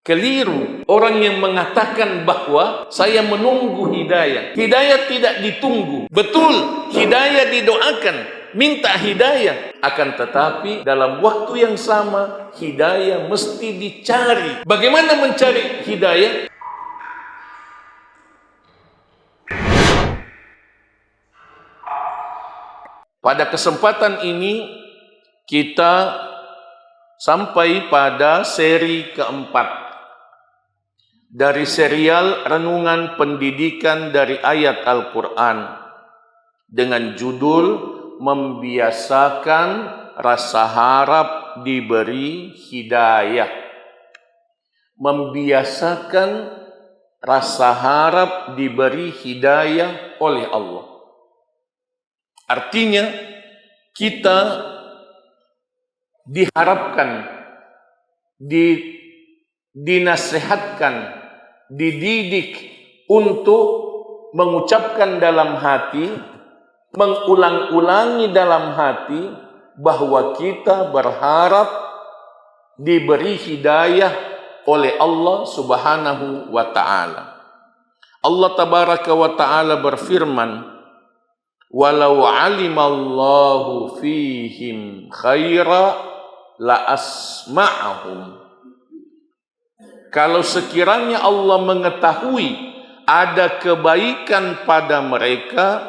Keliru orang yang mengatakan bahwa saya menunggu hidayah. Hidayah tidak ditunggu. Betul, hidayah didoakan, minta hidayah. Akan tetapi dalam waktu yang sama, hidayah mesti dicari. Bagaimana mencari hidayah? Pada kesempatan ini kita sampai pada seri keempat dari serial Renungan Pendidikan dari Ayat Al-Quran dengan judul Membiasakan Rasa Harap Diberi Hidayah. Membiasakan rasa harap diberi hidayah oleh Allah. Artinya kita diharapkan, dinasihatkan, dididik untuk mengucapkan dalam hati, mengulang-ulangi dalam hati bahwa kita berharap diberi hidayah oleh Allah Subhanahu wa ta'ala. Allah Tabaraka wa ta'ala berfirman, "Walau alimallahu fihim khaira la asma'ahum." Kalau sekiranya Allah mengetahui ada kebaikan pada mereka,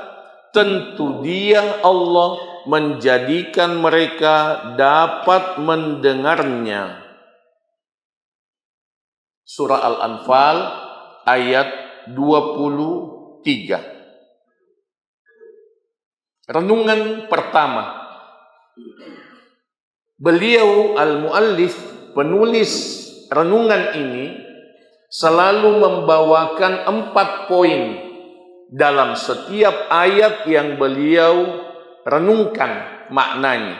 tentu Dia Allah menjadikan mereka dapat mendengarnya. Surah Al-Anfal ayat 23. Renungan pertama. Beliau al-muallif, penulis renungan ini, selalu membawakan 4 poin dalam setiap ayat yang beliau renungkan maknanya.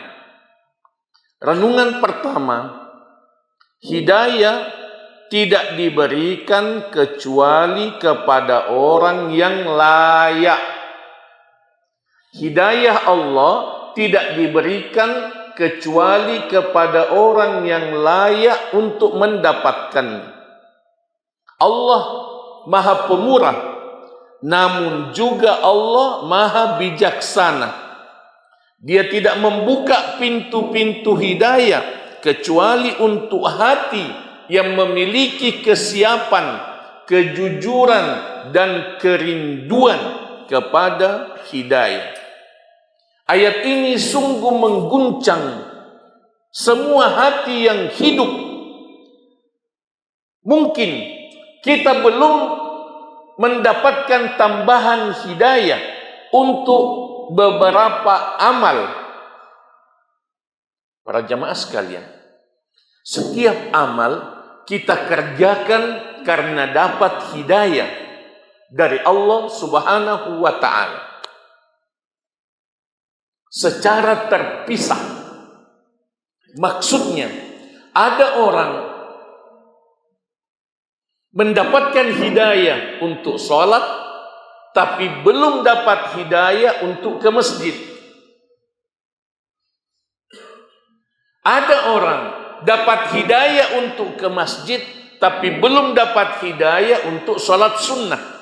Renungan pertama, hidayah tidak diberikan kecuali kepada orang yang layak. Hidayah Allah tidak diberikan kecuali kepada orang yang layak untuk mendapatkannya. Allah Maha Pemurah, namun juga Allah Maha Bijaksana. Dia tidak membuka pintu-pintu hidayah kecuali untuk hati yang memiliki kesiapan, kejujuran, dan kerinduan kepada hidayah. Ayat ini sungguh mengguncang semua hati yang hidup. Mungkin kita belum mendapatkan tambahan hidayah untuk beberapa amal. Para jamaah sekalian, setiap amal kita kerjakan karena dapat hidayah dari Allah Subhanahu wa ta'ala. Secara terpisah. Maksudnya, ada orang mendapatkan hidayah untuk sholat, tapi belum dapat hidayah untuk ke masjid. Ada orang dapat hidayah untuk ke masjid, tapi belum dapat hidayah untuk sholat sunnah.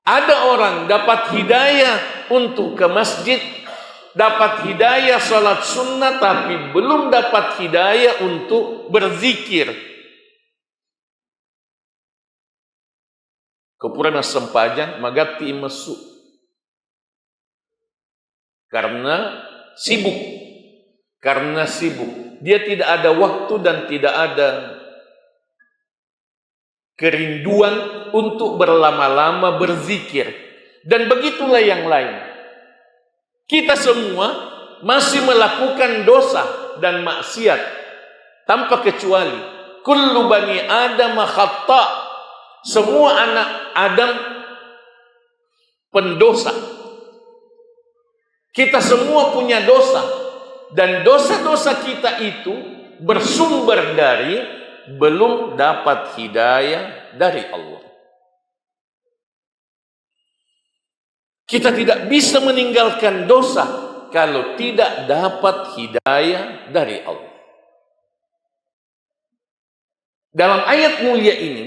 Ada orang dapat hidayah untuk ke masjid, dapat hidayah salat sunnah, tapi belum dapat hidayah untuk berzikir. Kepurana sempajan magati masuk. Karena sibuk. Dia tidak ada waktu dan tidak ada kerinduan untuk berlama-lama berzikir. Dan begitulah yang lain. Kita semua masih melakukan dosa dan maksiat tanpa kecuali. Kullu bani Adam khata'. Semua anak Adam pendosa. Kita semua punya dosa. Dan dosa-dosa kita itu bersumber dari belum dapat hidayah dari Allah. Kita tidak bisa meninggalkan dosa kalau tidak dapat hidayah dari Allah. Dalam ayat mulia ini,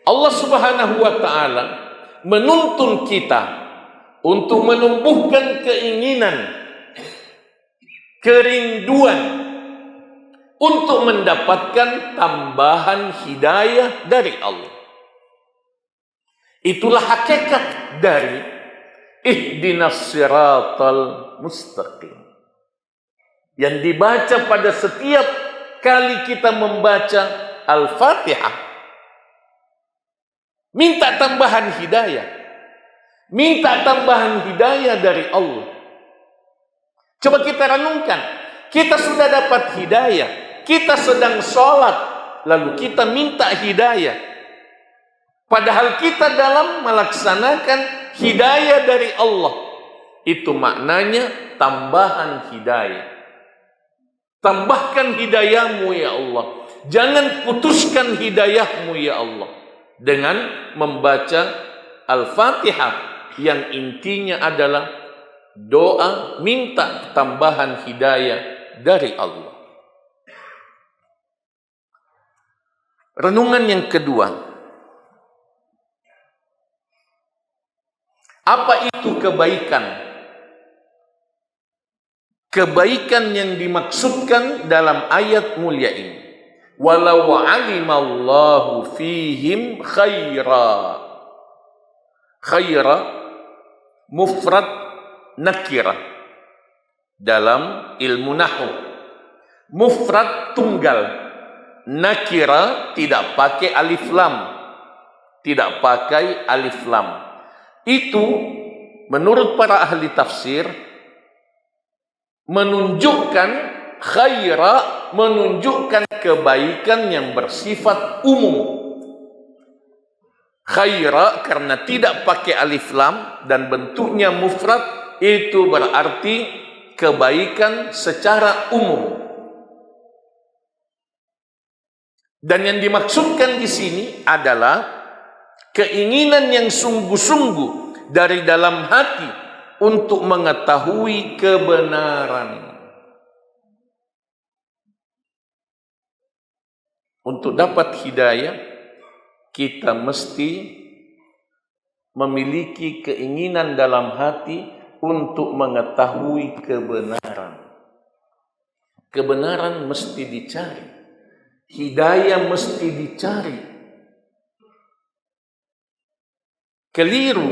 Allah Subhanahu wa Ta'ala menuntun kita untuk menumbuhkan keinginan, kerinduan untuk mendapatkan tambahan hidayah dari Allah. Itulah hakikat dari ihdinas siratal mustaqim yang dibaca pada setiap kali kita membaca Al-Fatihah. Minta tambahan hidayah. Minta tambahan hidayah dari Allah. Coba kita renungkan. Kita sudah dapat hidayah. Kita sedang sholat. Lalu kita minta hidayah. Padahal kita dalam melaksanakan hidayah dari Allah. Itu maknanya tambahan hidayah. Tambahkan hidayahmu ya Allah. Jangan putuskan hidayahmu ya Allah. Dengan membaca Al-Fatihah yang intinya adalah doa minta tambahan hidayah dari Allah. Renungan yang kedua. Apa itu kebaikan? Kebaikan yang dimaksudkan dalam ayat mulia ini. Walau alimallahu fihim khaira. Khaira mufrad nakirah dalam ilmu nahwu. Mufrad tunggal, nakirah tidak pakai alif lam. Tidak pakai alif lam. Itu menurut para ahli tafsir menunjukkan khaira, menunjukkan kebaikan yang bersifat umum. Khaira karena tidak pakai alif lam dan bentuknya mufrad, itu berarti kebaikan secara umum. Dan yang dimaksudkan di sini adalah keinginan yang sungguh-sungguh dari dalam hati untuk mengetahui kebenaran. Untuk dapat hidayah, kita mesti memiliki keinginan dalam hati untuk mengetahui kebenaran. Kebenaran mesti dicari. Hidayah mesti dicari. Keliru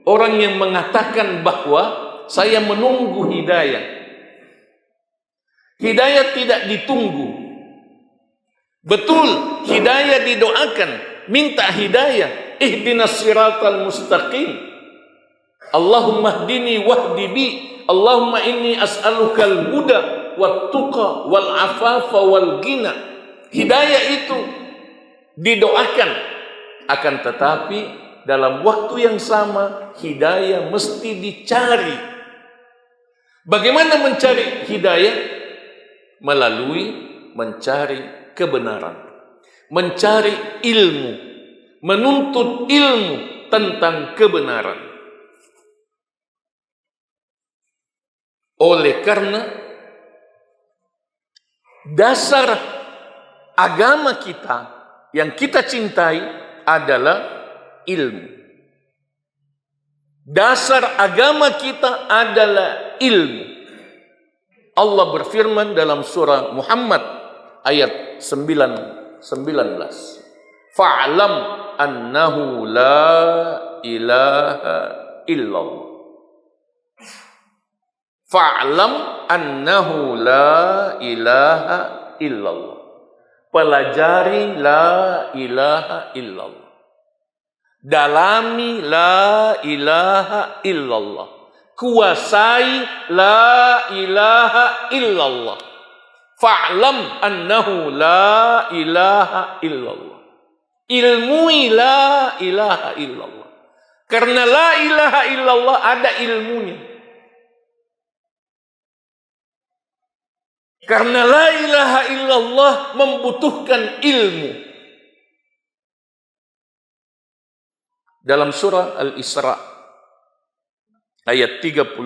orang yang mengatakan bahwa saya menunggu hidayah. Hidayah tidak ditunggu. Betul, hidayah didoakan, minta hidayah. Ihdinas siratal mustaqim. Allahumma hdini wahdi bi. Allahumma inni as'alukal huda wat tuqa wal afafa wal ghina. Hidayah itu didoakan, akan tetapi dalam waktu yang sama hidayah mesti dicari. Bagaimana mencari hidayah? Melalui mencari kebenaran, mencari ilmu, menuntut ilmu tentang kebenaran. Oleh karena dasar agama kita yang kita cintai adalah ilmu. Dasar agama kita adalah ilmu. Allah berfirman dalam surah Muhammad ayat 19. Fa'lam annahu la ilaha illallah. Fa'lam annahu la ilaha illallah. Pelajari la ilaha illallah. Dalami la ilaha illallah. Kuasai la ilaha illallah. Fa'lam annahu la ilaha illallah. Ilmui la ilaha illallah. Karena la ilaha illallah ada ilmunya. Karena la ilaha illallah membutuhkan ilmu. Dalam surah Al-Isra ayat 36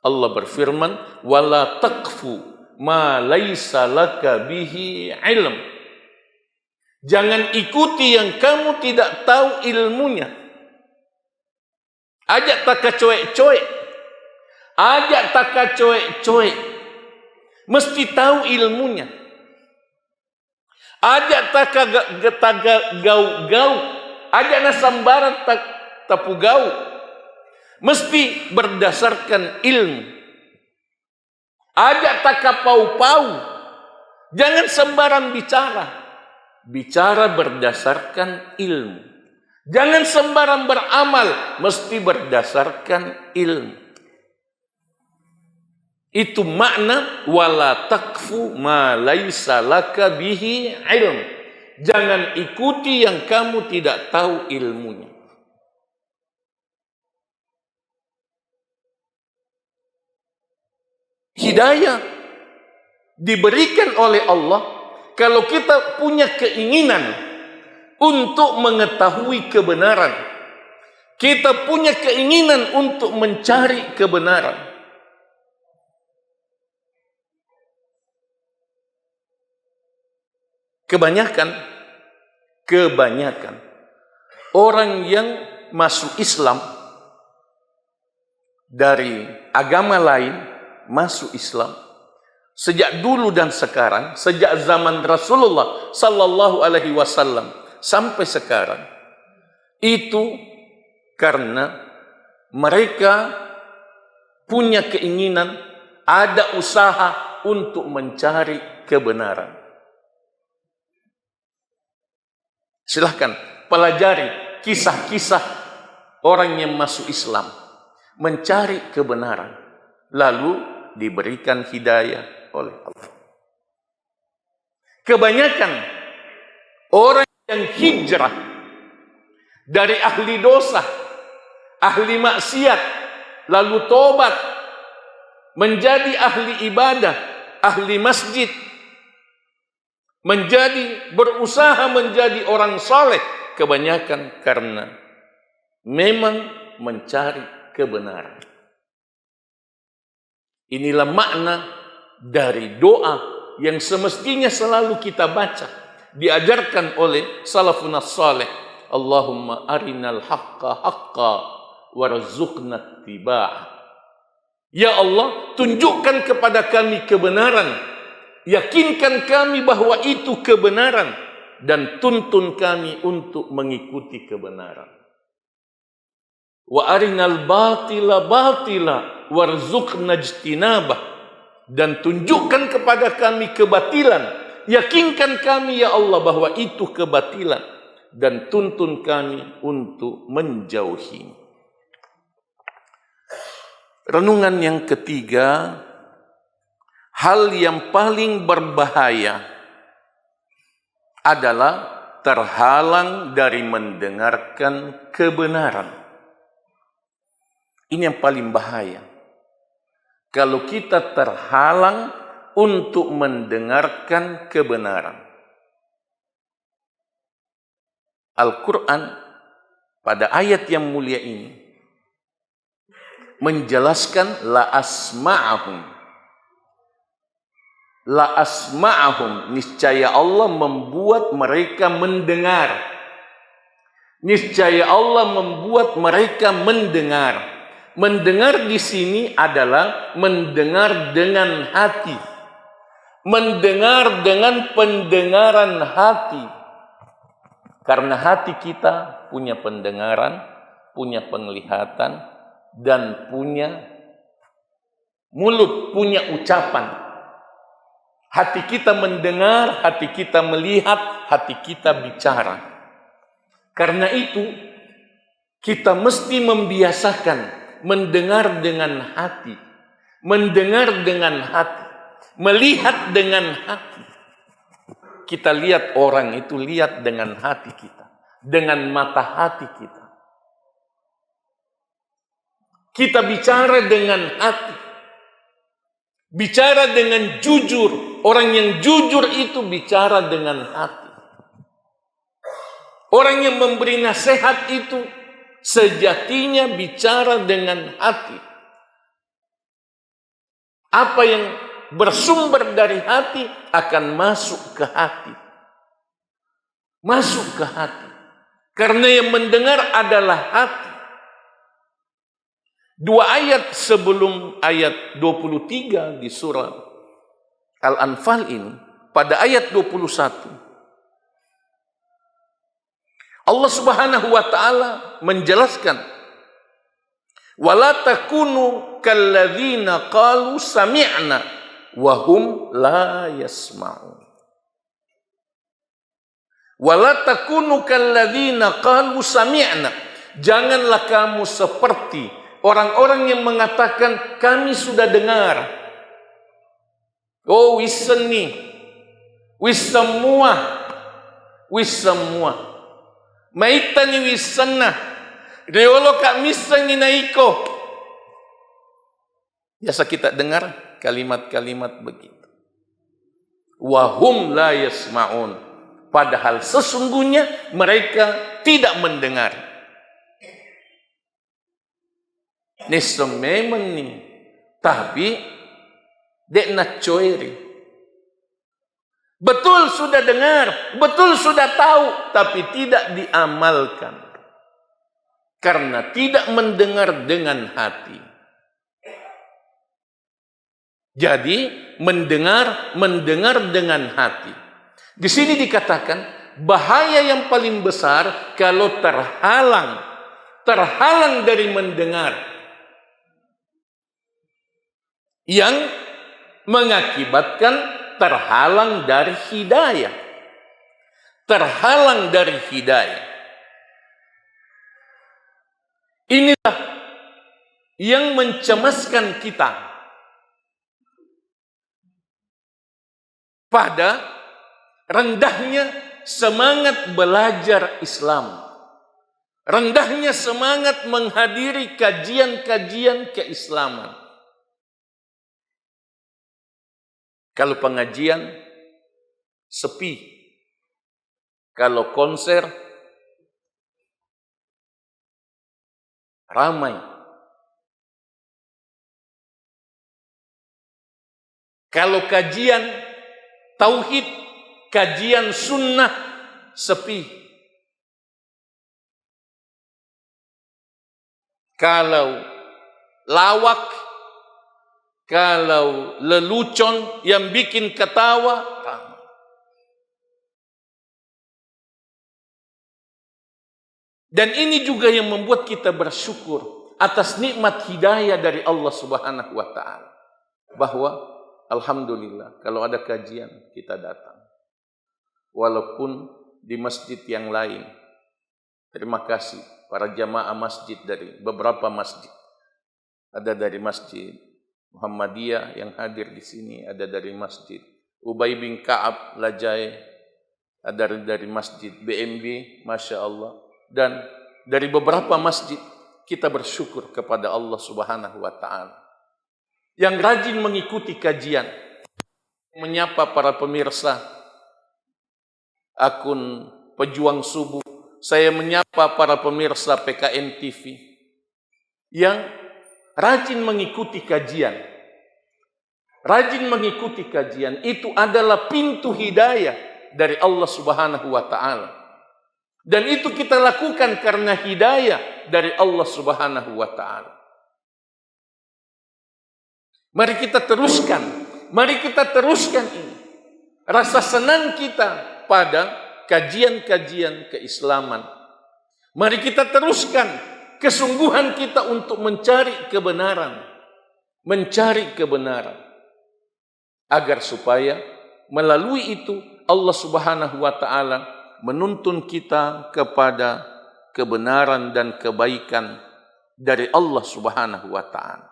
Allah berfirman, wala taqfu ma laisa laka bihi ilm. Jangan ikuti yang kamu tidak tahu ilmunya. Ajak taka coek-coek. Ajak taka coek-coek. Mesti tahu ilmunya. Ajak taka gau-gau. Ajak na sambaran tapu gau. Mesti berdasarkan ilmu. Ajak taka pau-pau. Jangan sembarang bicara. Bicara berdasarkan ilmu. Jangan sembarang beramal, mesti berdasarkan ilmu. Itu makna wala takfu ma laisa laka bihi ilm. Jangan ikuti yang kamu tidak tahu ilmunya. Hidayah diberikan oleh Allah kalau kita punya keinginan untuk mengetahui kebenaran. Kita punya keinginan untuk mencari kebenaran. Kebanyakan orang yang masuk Islam dari agama lain masuk Islam sejak dulu dan sekarang, sejak zaman Rasulullah sallallahu alaihi wasallam sampai sekarang, itu karena mereka punya keinginan, ada usaha untuk mencari kebenaran. Silahkan pelajari kisah-kisah orang yang masuk Islam, mencari kebenaran, lalu diberikan hidayah oleh Allah. Kebanyakan orang yang hijrah dari ahli dosa, ahli maksiat, lalu tobat, menjadi ahli ibadah, ahli masjid, berusaha menjadi orang saleh, kebanyakan karena memang mencari kebenaran. Inilah makna dari doa yang semestinya selalu kita baca, diajarkan oleh salafun salih. Allahumma arinal haqqa haqqa warzuqna ittiba'ah. Ya Allah, tunjukkan kepada kami kebenaran. Yakinkan kami bahwa itu kebenaran dan tuntun kami untuk mengikuti kebenaran. Wa arinal batila batila warzuqna ijtinabah, dan tunjukkan kepada kami kebatilan. Yakinkan kami ya Allah bahwa itu kebatilan dan tuntun kami untuk menjauhi. Renungan yang ketiga, hal yang paling berbahaya adalah terhalang dari mendengarkan kebenaran. Ini yang paling bahaya. Kalau kita terhalang untuk mendengarkan kebenaran. Al-Quran pada ayat yang mulia ini menjelaskan la asma'ahum, niscaya Allah membuat mereka mendengar. Niscaya Allah membuat mereka mendengar. Mendengar di sini adalah mendengar dengan hati. Mendengar dengan pendengaran hati. Karena hati kita punya pendengaran, punya penglihatan, dan punya mulut, punya ucapan. Hati kita mendengar, hati kita melihat, hati kita bicara. Karena itu, kita mesti membiasakan mendengar dengan hati. Mendengar dengan hati. Melihat dengan hati. Kita lihat orang itu, lihat dengan hati kita. Dengan mata hati kita. Kita bicara dengan hati. Bicara dengan jujur. Orang yang jujur itu bicara dengan hati. Orang yang memberi nasihat itu sejatinya bicara dengan hati. Apa yang bersumber dari hati akan masuk ke hati. masuk ke hati. Karena yang mendengar adalah hati. 2 ayat sebelum ayat 23 di surah Al-Anfal ini, pada ayat 21, Allah Subhanahu wa taala menjelaskan, wala takunu kalladzina qalu sami'na wa hum la yasma'un. Wala takunu kalladzina qalu sami'na. Janganlah kamu seperti orang-orang yang mengatakan kami sudah dengar. Oh, wissen nih. Wis semua. Maitani wissanna. Reolo kak misang inaiko. Biasa kita dengar kalimat-kalimat begitu. Wahum la yasma'un. Padahal sesungguhnya mereka tidak mendengar. Niso memang nih, tapi dek nak coiri. Betul sudah dengar, betul sudah tahu, tapi tidak diamalkan. Karena tidak mendengar dengan hati. Jadi mendengar dengan hati. Di sini dikatakan bahaya yang paling besar kalau terhalang dari mendengar, yang mengakibatkan terhalang dari hidayah. Inilah yang mencemaskan kita pada rendahnya semangat belajar Islam, rendahnya semangat menghadiri kajian-kajian keislaman. Kalau pengajian sepi, kalau konser ramai, kalau kajian tauhid, kajian sunnah sepi, kalau lawak, kalau lelucon yang bikin ketawa, dan ini juga yang membuat kita bersyukur atas nikmat hidayah dari Allah Subhanahu wa taala. Bahwa alhamdulillah kalau ada kajian kita datang. Walaupun di masjid yang lain. Terima kasih para jamaah masjid dari beberapa masjid. Ada dari masjid Muhammadiyah yang hadir di sini, ada dari masjid Ubay bin Ka'ab Lajai, ada dari masjid BMB, Masya Allah, dan dari beberapa masjid. Kita bersyukur kepada Allah Subhanahu wa ta'ala yang rajin mengikuti kajian, menyapa para pemirsa akun Pejuang Subuh. Saya menyapa para pemirsa PKN TV yang rajin mengikuti kajian. Rajin mengikuti kajian itu adalah pintu hidayah dari Allah Subhanahu wa taala. Dan itu kita lakukan karena hidayah dari Allah Subhanahu wa taala. Mari kita teruskan ini. Rasa senang kita pada kajian-kajian keislaman. Mari kita teruskan kesungguhan kita untuk mencari kebenaran. Agar supaya melalui itu Allah Subhanahu wa ta'ala menuntun kita kepada kebenaran dan kebaikan dari Allah Subhanahu wa ta'ala.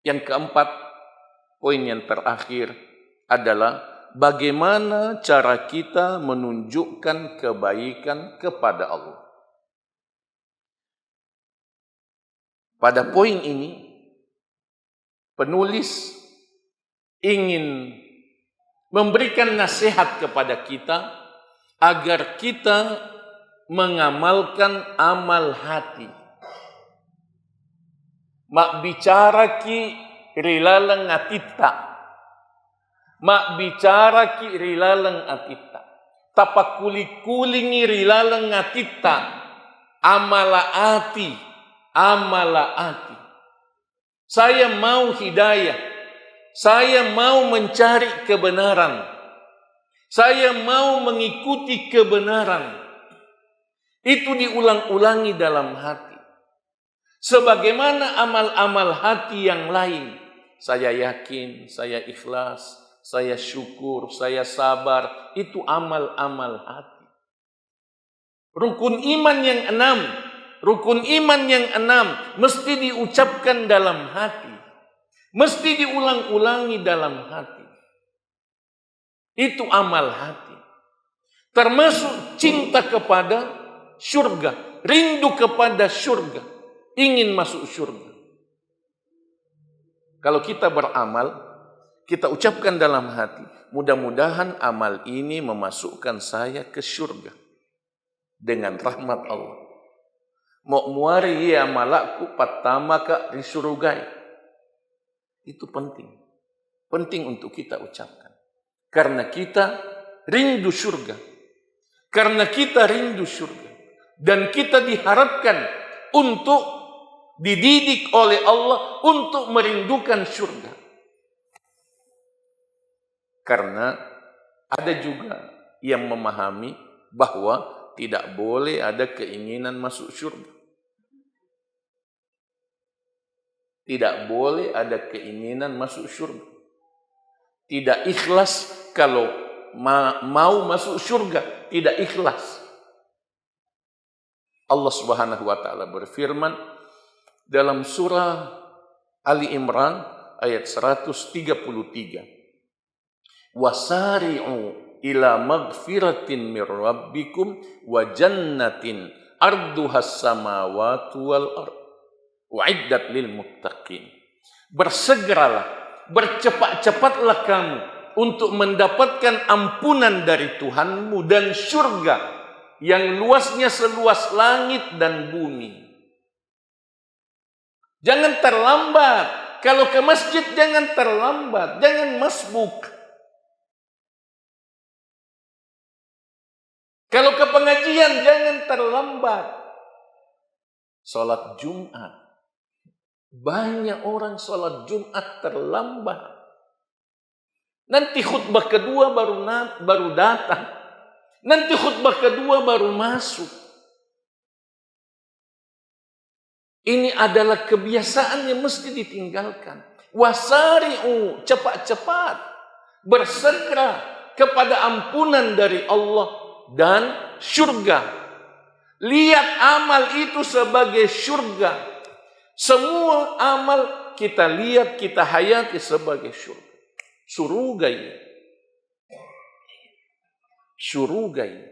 Yang keempat, poin yang terakhir adalah bagaimana cara kita menunjukkan kebaikan kepada Allah. Pada poin ini, penulis ingin memberikan nasihat kepada kita agar kita mengamalkan amal hati. Mak bicara ki rilalang ngatita. mak bicara ki rilaleng atita. Tapak kuli-kulingi rilaleng atita. Amala ati. Saya mau hidayah. Saya mau mencari kebenaran. Saya mau mengikuti kebenaran. Itu diulang-ulangi dalam hati. Sebagaimana amal-amal hati yang lain. Saya yakin, saya ikhlas, saya syukur, saya sabar. Itu amal-amal hati. Rukun iman yang 6 mesti diucapkan dalam hati. Mesti diulang-ulangi dalam hati. Itu amal hati. Termasuk cinta kepada syurga. Rindu kepada syurga. Ingin masuk syurga. Kalau kita beramal, kita ucapkan dalam hati, mudah-mudahan amal ini memasukkan saya ke syurga dengan rahmat Allah. Mau muari ya malakku pertama ka disurugai. Itu penting. Penting untuk kita ucapkan. Karena kita rindu syurga. Dan kita diharapkan untuk dididik oleh Allah untuk merindukan syurga. Karena ada juga yang memahami bahwa tidak boleh ada keinginan masuk syurga. Tidak boleh ada keinginan masuk syurga. Tidak ikhlas kalau mau masuk syurga. Tidak ikhlas. Allah Subhanahu wa ta'ala berfirman dalam surah Ali Imran ayat 133. Wasari'u ila magfiratin mir rabbikum wa jannatin arduhas samawati wal ard wa'iddat lil muttaqin. Bersegeralah, bercepat-cepatlah kamu untuk mendapatkan ampunan dari Tuhanmu dan syurga yang luasnya seluas langit dan bumi. Jangan terlambat. Kalau ke masjid jangan terlambat, jangan masbuk. Kalau ke pengajian jangan terlambat. Salat Jumat. Banyak orang salat Jumat terlambat. Nanti khutbah kedua baru datang. Nanti khutbah kedua baru masuk. Ini adalah kebiasaan yang mesti ditinggalkan. Wasari'u, cepat-cepat. Bersegera kepada ampunan dari Allah dan syurga. Lihat amal itu sebagai syurga. Semua amal kita lihat, kita hayati sebagai syurga. Surugai.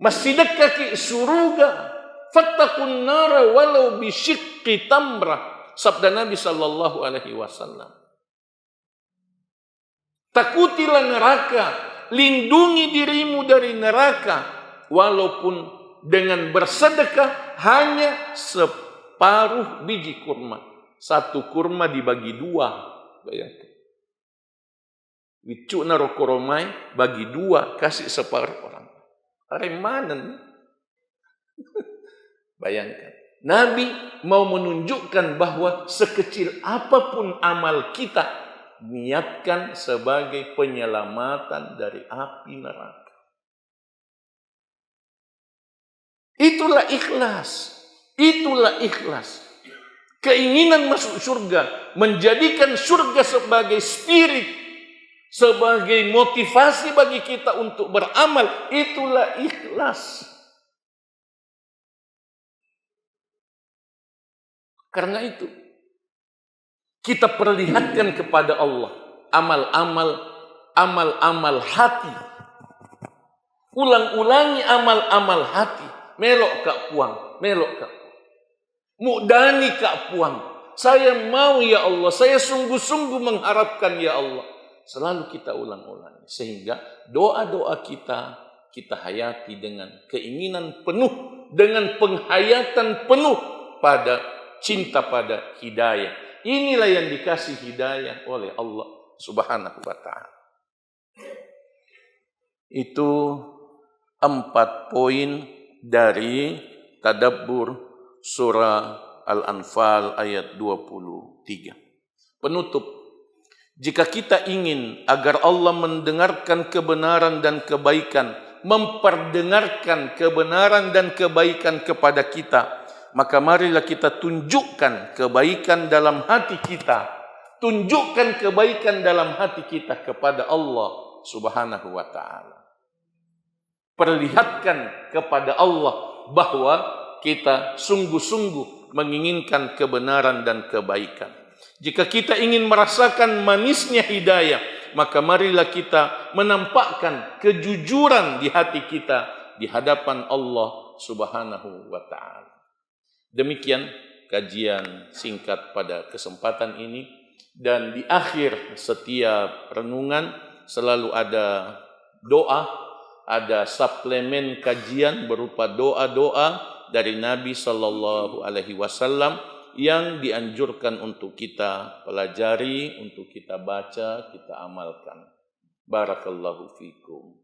Masih dekat suruga. Fattaqun nara walau bisyiqqi tamrah. Sabda Nabi sallallahu alaihi wasallam. Takutilah neraka, lindungi dirimu dari neraka walaupun dengan bersedekah hanya separuh biji kurma. Satu kurma dibagi 2. Bayangkan. Wicuk naro koromai bagi 2 kasih separuh orang. Remanen. Bayangkan. Nabi mau menunjukkan bahwa sekecil apapun amal kita, niatkan sebagai penyelamatan dari api neraka. Itulah ikhlas. Keinginan masuk surga, menjadikan surga sebagai spirit, sebagai motivasi bagi kita untuk beramal. Itulah ikhlas. Karena itu, kita perlihatkan kepada Allah amal-amal hati. Ulang-ulangi amal-amal hati. Melok kak puang. Mudani kak puang. Saya mau ya Allah. Saya sungguh-sungguh mengharapkan ya Allah. Selalu kita ulang-ulangi. Sehingga doa-doa kita hayati dengan keinginan penuh. Dengan penghayatan penuh pada cinta pada hidayah. Inilah yang dikasih hidayah oleh Allah Subhanahu wa ta'ala. Itu 4 poin dari tadabbur surah Al-Anfal ayat 23. Penutup, jika kita ingin agar Allah mendengarkan kebenaran dan kebaikan, memperdengarkan kebenaran dan kebaikan kepada kita, maka marilah kita tunjukkan kebaikan dalam hati kita. Tunjukkan kebaikan dalam hati kita kepada Allah Subhanahu wa ta'ala. Perlihatkan kepada Allah bahwa kita sungguh-sungguh menginginkan kebenaran dan kebaikan. Jika kita ingin merasakan manisnya hidayah, maka marilah kita menampakkan kejujuran di hati kita di hadapan Allah Subhanahu wa ta'ala. Demikian kajian singkat pada kesempatan ini. Dan di akhir setiap renungan selalu ada doa, ada suplemen kajian berupa doa-doa dari Nabi Sallallahu Alaihi Wasallam yang dianjurkan untuk kita pelajari, untuk kita baca, kita amalkan. Barakallahu fikum.